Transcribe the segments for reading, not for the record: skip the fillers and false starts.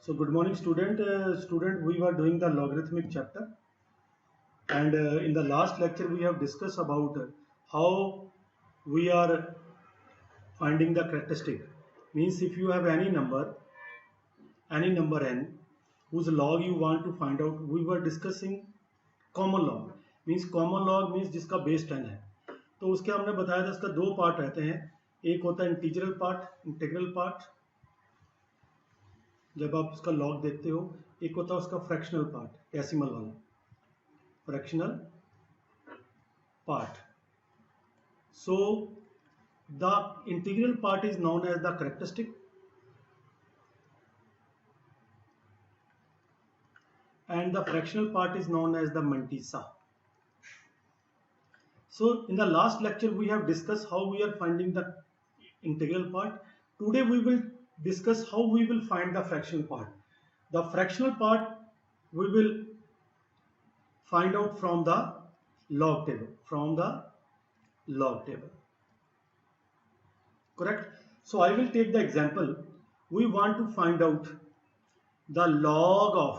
So good morning, student. We were doing the logarithmic chapter, and in the last lecture we have discussed about how we are finding the characteristic. Means if you have any number n, whose log you want to find out, we were discussing common log. Means common log means जिसका base 10 है. तो उसके हमने बताया था इसका दो part रहते हैं. एक होता है इंटीग्रल पार्ट जब आप उसका लॉग देखते हो. एक होता है उसका फ्रैक्शनल पार्ट, डेसिमल वाला fractional part. So the integral part is known as the characteristic and the fractional part is known as the mantissa. So in the last lecture we have discussed how we are finding the integral part. Today we will discuss how we will find the fractional part. The fractional part we will find out from the log table. Correct? So I will take the example. We want to find out the log of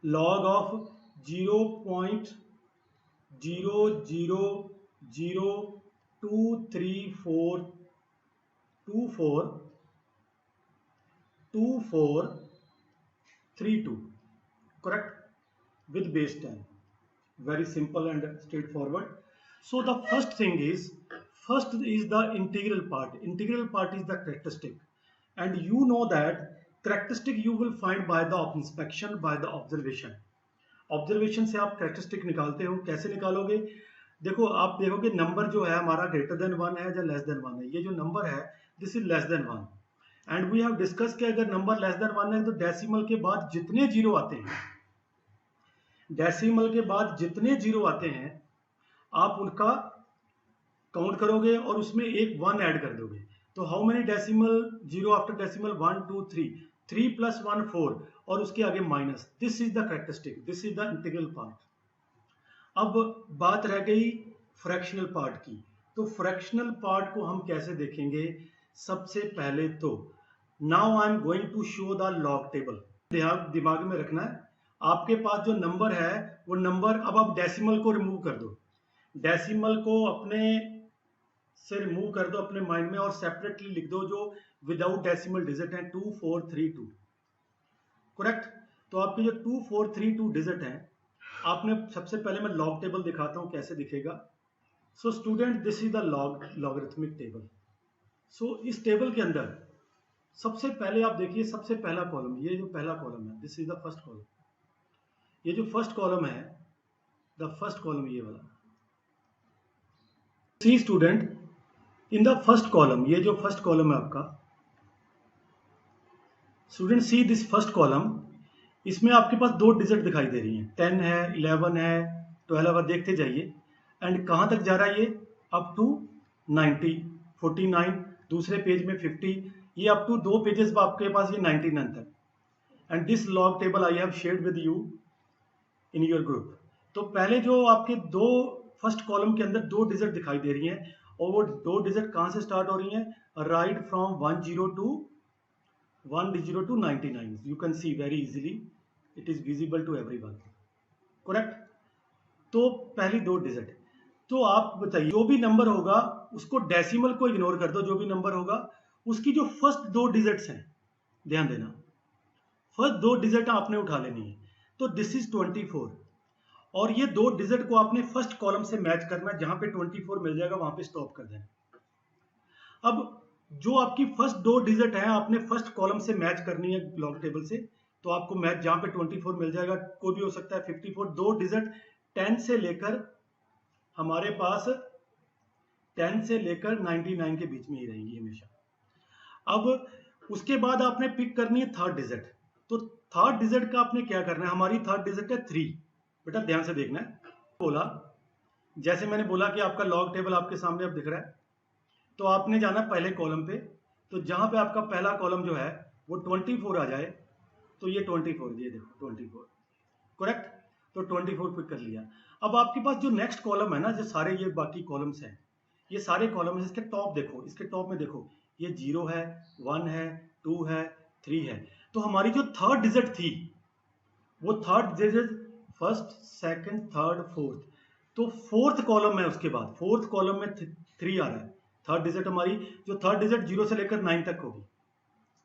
0.00023432. Correct? With base 10. Very simple and straightforward. So the first is the integral part. Integral part is the characteristic, and you know that characteristic you will find by the inspection, by the observation. Observation से आप characteristic निकालते हो. कैसे निकालोगे? देखो, आप देखोगे number जो है हमारा ग्रेटर देन 1 है या लेस देन 1 है. ये जो नंबर है this is less than 1, and we have discuss कि अगर नंबर लेस देन 1 है तो डेसिमल के बाद जितने जीरो आते हैं आप उनका काउंट करोगे और उसमें एक 1 ऐड कर दोगे. तो how many decimal zero after decimal 1 2 3 plus 1 4 और उसके आगे minus. This is the characteristic, this is the integral part. अब बात रह गई फ्रैक्शनल पार्ट की. तो फ्रैक्शनल पार्ट को हम कैसे देखेंगे? सबसे पहले तो now I am going to show the log table. दिमाग में रखना है, आपके पास जो नंबर है वो नंबर, अब आप डेसिमल को रिमूव कर दो. डेसिमल को अपने से रिमूव कर दो अपने माइंड में और सेपरेटली लिख दो जो विदाउट डेसिमल डिजिट है 2432. करेक्ट? तो आपके जो 2432 डिजिट हैं, आपने सबसे पहले मैं लॉग टेबल दिखाता हूं कैसे दिखेगा. So student, this is the logarithmic table. So इस टेबल के अंदर सबसे पहले आप देखिए, सबसे पहला कॉलम, ये जो पहला कॉलम है this is the first column. ये जो फर्स्ट कॉलम है, द फर्स्ट कॉलम ये वाला. See student, in the first column, ये जो फर्स्ट कॉलम है आपका, student see this first column, इसमें आपके पास दो डिजिट दिखाई दे रही हैं. 10 है, 11 है, 12 है. देखते जाइए. एंड कहां तक जा रहा है ये? अप टू 90, 49, दूसरे पेज में 50, ये अप टू दो पेजेस आपके पास ये 99 तक. And this log table I have shared with you in your group. तो पहले जो आपके दो फर्स्ट कॉलम के अंदर दो डिजिट दिखाई दे रही हैं, और वो दो डिजिट कहां से स्टार्ट हो रही हैं? Right from 100 to 99. You can see very easily. It is visible to everyone. Correct? तो पहली दो डिजिट. तो आप बताइए, जो भी नंबर होगा उसको डेसिमल को इग्नोर कर दो. जो भी नंबर होगा उसकी जो फर्स्ट दो डिजिट्स हैं, ध्यान देना, फर्स्ट दो डिजिट आपने उठा लेनी है. तो दिस इज 24, और ये दो डिजिट को आपने फर्स्ट कॉलम से मैच करना. जहां पे 24 मिल जाएगा वहां पे स्टॉप कर देना. अब जो आपकी फर्स्ट दो डिजिट है आपने फर्स्ट कॉलम से मैच करनी है लॉग टेबल से. तो आपको मैच जहां पे 24 मिल जाएगा, कोई भी हो सकता है 54. दो डिजिट 10 से लेकर हमारे पास 10 से लेकर 99 के बीच में ही रहेंगी हमेशा. अब उसके बाद आपने पिक करनी है थर्ड डिजिट. तो थर्ड डिजिट का आपने क्या करना है? हमारी थर्ड डिजिट है 3. बेटा ध्यान से देखना है. बोला, जैसे मैंने बोला कि आपका लॉग टेबल आपके सामने अब दिख रहा है, तो आपने जाना पहले कॉलम पे. तो जहां पे आपका पहला कॉलम जो है वो 24 आ जाए, तो ये 24, ये देखो 24. करेक्ट? तो 24 पिक कर लिया. अब आपके पास जो नेक्स्ट कॉलम है ना, जो सारे ये बाकी कॉलम्स हैं, ये सारे कॉलम्स, इसके टॉप देखो, इसके टॉप में देखो, ये 0 है, 1 है, 2 है, 3 है. तो हमारी जो थर्ड डिजिट थी वो third digit first second third fourth, तो फोर्थ कॉलम है, उसके बाद फोर्थ कॉलम में 3 आ रहा है। थर्ड डिजिट हमारी जो थर्ड डिजिट 0 से लेकर 9 तक होगी,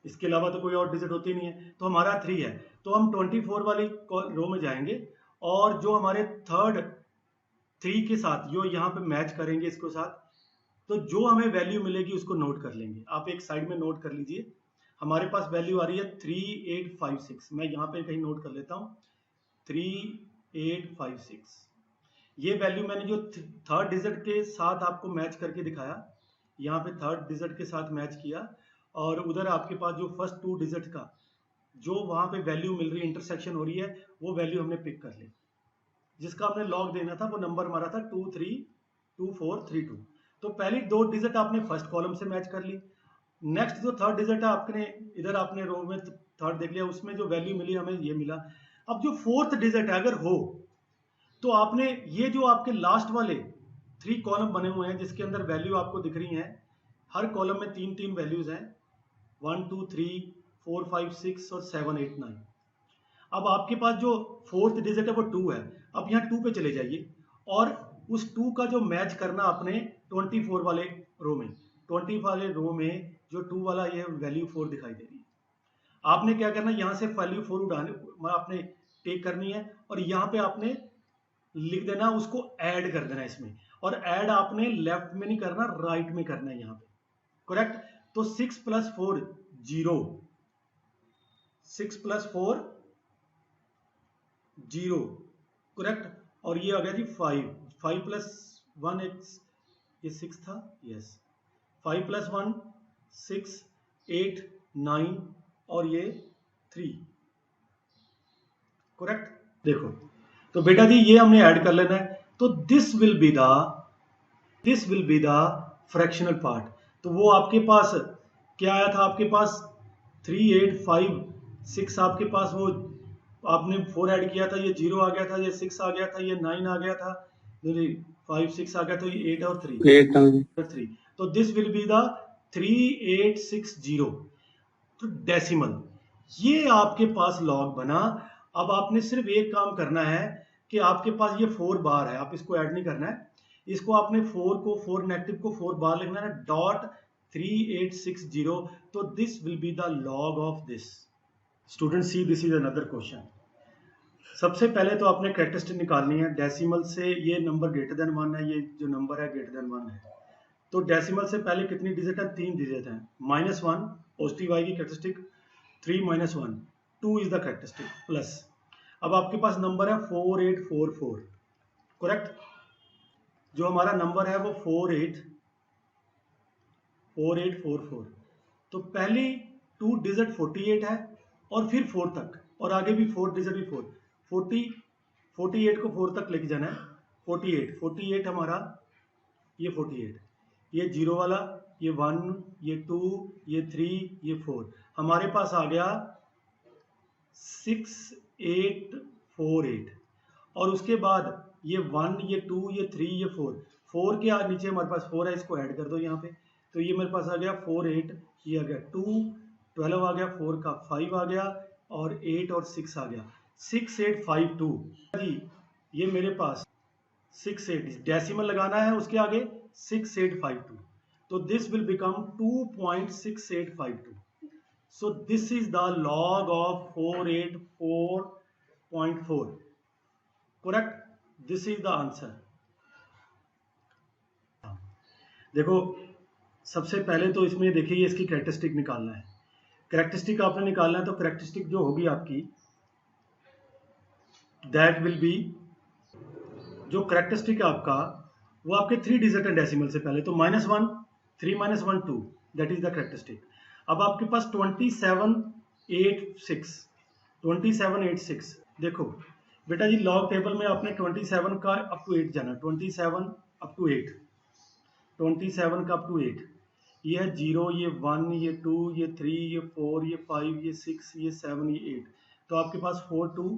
इसके अलावा तो कोई और डिजिट होती नहीं है, तो हमारा 3 है। तो हम 24 वाली रो में जाएंगे और जो हमारे थर्ड 3 के साथ जो यहाँ पे मैच करेंगे इसको साथ, तो जो हमें वैल्यू मिलेगी उसको नोट कर लेंगे। आप एक साइड में नोट कर लीजिए, हमारे पास वैल्यू आ रही है 3856, मैं यहाँ पे कहीं नोट कर लेता हूँ 3856। ये वैल्यू मैंने जो थर्ड डिजिट के साथ आपको मैच करके दिखाया, यहाँ पे थर्ड डिजिट के साथ मैच किया, और उधर आपके पास जो फर्स्ट 2 डिजिट का जो वहाँ पे वैल्यू मिल रही है, इंटरसेक्शन हो रही है, वो वैल्यू हमने पिक कर ली। जिसका हमने लॉग देना था वो नंबर हमारा था 232432। तो पहली 2 डिजिट आपने फर्स्ट कॉलम से मैच कर ली। नेक्स्ट जो थर्ड डिजिट है आपने इधर आपने रो में थर्ड देख लिया, उसमें जो वैल्यू मिली हमें ये मिला। अब जो फोर्थ डिजिट है अगर हो तो आपने ये जो आपके लास्ट वाले 3 कॉलम बने हुए हैं जिसके अंदर वैल्यू आपको दिख रही हैं, हर कॉलम में 3 वैल्यूज हैं, 1 2 3 4 5 6 और 7 8 9। अब आपके पास जो फोर्थ डिजिट है वो 2 है। अब यहाँ 2 पे चले जाइए और उस 2 का जो मैच करना आपने 24 वाले रो में, 20 वाले रो में जो 2 वाला ये वैल्यू 4 दिखाई दे रही है, आपने क्या करना है, यहाँ से वैल्यू 4 उठाने आपने टेक करनी है और यहाँ पे आपने लिख देना, उसको ऐड कर देना इसमें। और ऐड आपने लेफ्ट में नहीं करना, राइट में करना है यहाँ पे, करेक्ट। तो 6 + 4 0, 6 + 4 0, करेक्ट। और ये आ गया जी 5, 5 + 1 ये 6 था, यस, 5 + 1 6 8 9 और ये 3, करेक्ट। देखो तो बेटा जी ये हमने ऐड कर लेना है, तो this will be the fractional part. तो वो आपके पास क्या आया था, आपके पास 3856, आपके पास वो आपने 4 ऐड किया था, ये 0 आ गया था, ये 6 आ गया था, ये 9 आ गया था, 5 6 आ गया, तो ये 8 और 3, तो दिस विल बी द 3860, तो डेसिमल। ये आपके पास लॉग बना। अब आपने सिर्फ एक काम करना है कि आपके पास ये 4 बार है, आप इसको ऐड नहीं करना है, इसको आपने 4 नेगेटिव को 4 बार लिखना है, डॉट 3860, तो this will be the log of this. Student see, this is another question. सबसे पहले तो आपने कैरेक्टरिस्टिक निकालनी है, डेसिमल से ये नंबर ग्रेटर देन 1 है, ये जो नंबर है ग्रेटर देन 1 है, तो डेसिमल से पहले कितनी डिजिट है, 3 डिजिट है, -1 पॉजिटिव आएगी characteristic, 3 - 1 2 is the characteristic, plus अब आपके पास नंबर है 4844, करेक्ट। जो हमारा नंबर है वो 4844, तो पहली 2 डिजिट 48 है और फिर 4 तक, और आगे भी 4 डिजिट भी 4, 48 को 4 तक लेके जाना है, 48 हमारा ये 48, ये 0 वाला, ये 1, ये 2, ये 3, ये 4, हमारे पास आ गया 6848, और उसके बाद ये 1, ये 2, ये 3, ये 4 के नीचे हमारे पास 4 है, इसको ऐड कर दो यहाँ पे, तो ये मेरे पास आ गया 48, ये आ गया 2, 12 आ गया, 4 का 5 आ गया, और 8 और 6 आ गया, 6852 जी। ये मेरे पास 68 डेसिमल लगाना है उसके आगे 6852, तो this will become 2.6852, so this is the log of 484.4, correct, this is the answer। देखो सबसे पहले तो इसमें देखिए इसकी कैरेक्टरिस्टिक निकालना है, कैरेक्टरिस्टिक आपने निकालना है, तो कैरेक्टरिस्टिक जो होगी आपकी दैट विल बी, जो कैरेक्टरिस्टिक है आपका वो आपके 3 डिजिट है डेसिमल से पहले, तो -1 3 - 1 2, दैट इज द कैरेक्टरिस्टिक। अब आपके पास 2786, देखो बेटा जी लॉग टेबल में आपने 27 का अप टू 8 जाना, 27 अप टू 8, 27 का अप टू 8, ये है 0, ये 1, ये 2, ये 3, ये 4, ये 5, ये 6, ये 7, ये 8, तो आपके पास 4 2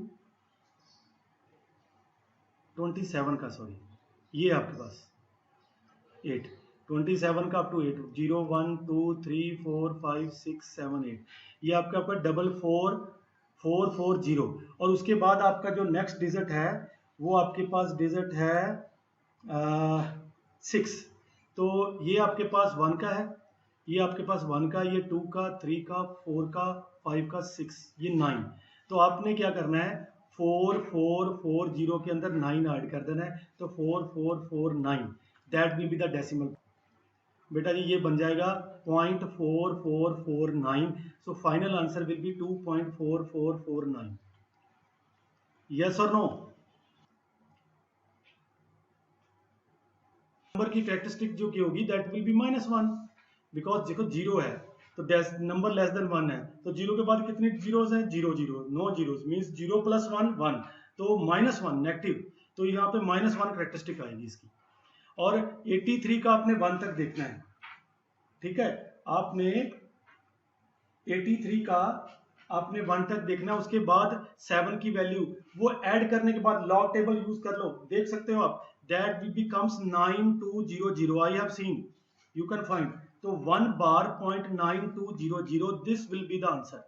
27 का, सॉरी ये आपके पास 8, 27 का अप टू 8, 0 1 2 3 4 5 6 7 8, ये आपका पर 44440, और उसके बाद आपका जो नेक्स्ट डिजिट है वो आपके पास डिजिट है 6। तो ये आपके पास 1 का है, ये आपके पास 1 का, ये 2 का, 3 का, 4 का, 5 का, 6, ये 9। तो आपने क्या करना है, 4440 के अंदर 9 ऐड कर देना है, तो 4449, that will be the decimal. बेटा जी ये बन जाएगा 0.4449, so final answer will be 2.4449। Yes और नो? नंबर की कैरेक्टरिस्टिक जो की होगी दैट विल बी -1, बिकॉज देखो जीरो है तो नंबर लेस देन 1 है, तो जीरो के बाद कितनी जीरोस हैं, 0 0, नो जीरोस मींस 0 + 1 1, तो -1 नेगेटिव, तो यहाँ पे -1 कैरेक्टरिस्टिक आएगी इसकी। और 83 का आपने 1 तक देखना है, ठीक है, आपने 83 का आपने 1 तक देखना है, उसके बाद 7 की वैल्यू वो ऐड करने के बाद लॉग टेबल यूज कर लो, देख सकते हो आप, that becomes 9200, I have seen, you can find, तो 1 बार 0.9200, this will be the answer.